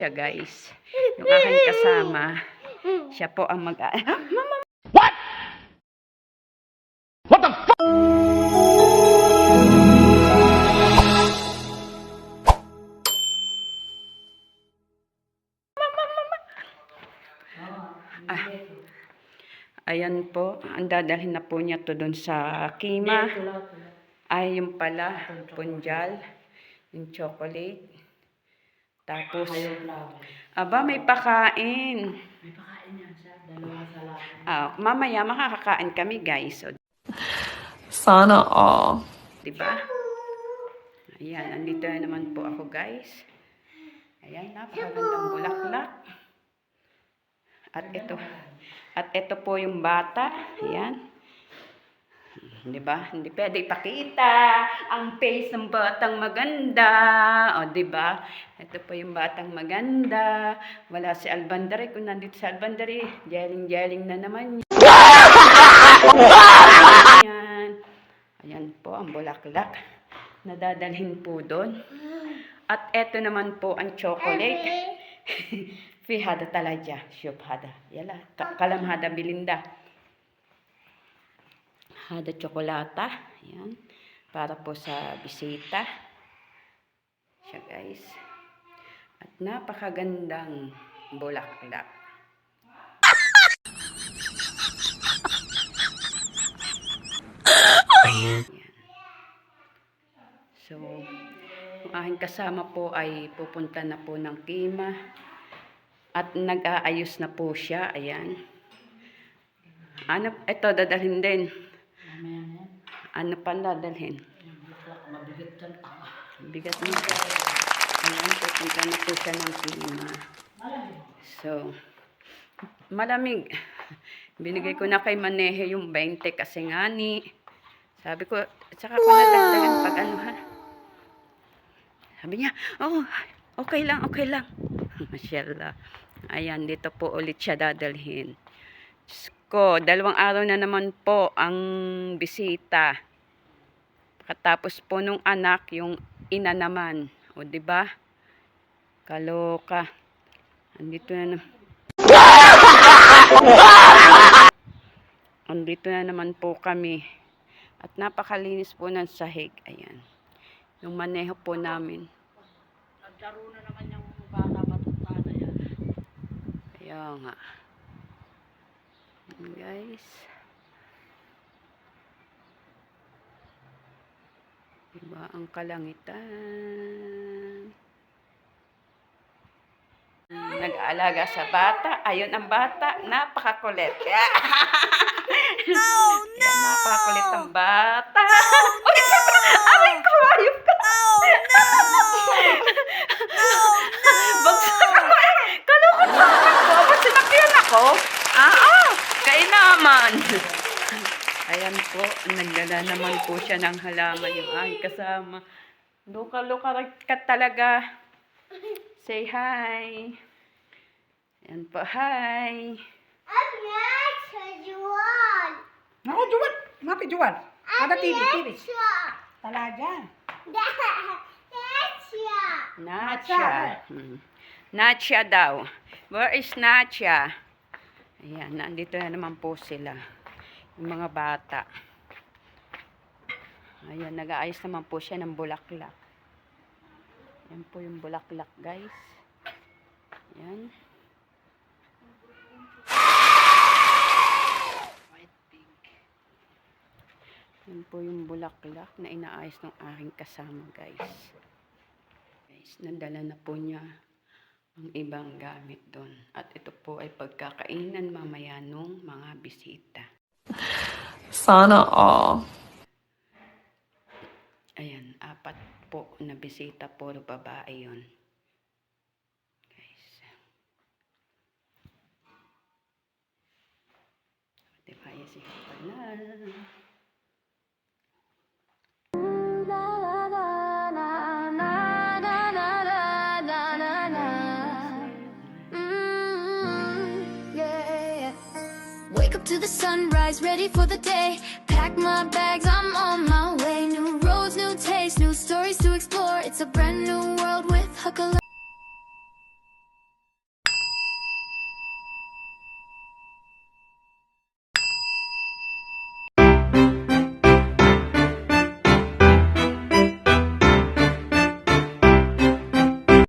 Siya guys, yung aking kasama, siya po ang What? What the fuck? Ayan po, ang dadalhin na po niya to doon sa Kima. Ay, yung pala, punjal, yung chocolate. Tapos, aba, may pakain. May pakain yan siya, dalawa sa lahat. Mamaya, makakakain kami, guys. O, Sana all. diba? Ayan, andito na naman po ako, guys. Ayan, napakagandang bulaklak. At ito po yung bata. Ayan. Diba? Hindi pwede ipakita ang face ng batang maganda. O, diba? Ito po yung batang maganda. Wala si Albandari. Kung nandito si Albandari, jeling-jeling na naman yan. Ayan po ang bulaklak. Nadadalhin po doon. At ito naman po ang chocolate. Fihada talaga. Shubhada. Yala. Kalamhada bilinda. Hada tsokolata. Ayan. Para po sa bisita. Siya guys. At napakagandang bulaklak. Ayan. So, ang aking kasama po ay pupunta na po ng Kima. At nag-aayos na po siya. Ayan. Ito dadalhin din. Ano pa dadalhin? Mabigat yan. Bigat mo. Ayan, pupunta na po siya ng Kima. So, malamig. Binigay ko na kay Manehe yung 20 kasi nga ni. Sabi ko, saka ko nadagdagan pag ano ha. Sabi niya, oh, okay lang, okay lang. Masyallah. Ayan, dito po ulit siya dadalhin. Ko, 2 araw na naman po ang bisita. Katapos po nung anak, yung ina naman. O, diba? Kaloka. Andito na Andito na naman po kami. At napakalinis po ng sahig. Ayan. Yung maneho po namin. Naglaro na naman yung bata patutada yan. Kaya nga. Guys. Diba ang kalangitan? Nag-aalaga sa bata. Ayun ang bata. Napakakulit. Oh no! Napakakulit ang bata. Aray ko, ayop ka. Oh no! Bagsak ako eh. Kalukot sa akin ko. Ba't sinakyan ako? Kain naman. Ayan po, nagdala naman po siya ng halaman yung aking kasama. Luka-luka ka talaga. Say hi. Ayan po, hi. Ako, Juwan! Mapi, Juwan! Ada TV. Talaga. Nacha. Nacha daw. Where is Nacha? Ayan, nandito na naman po sila. Yung mga bata. Ayan, nag-aayos naman po siya ng bulaklak. Ayan po yung bulaklak, guys. Ayan. Ayan po yung bulaklak na inaayos ng aking kasama, guys. Guys, nadala na po niya ang ibang gamit doon. At ito po ay pagkakainan mamaya nung mga bisita. Sana all. Ayan, 4 po na bisita, puro babae yun. Guys. Diba, yan si Kapanal. Wake up to the sunrise, ready for the day. Pack my bags, I'm on my way. New roads, new taste, new stories to explore. It's a brand new world with Huckle.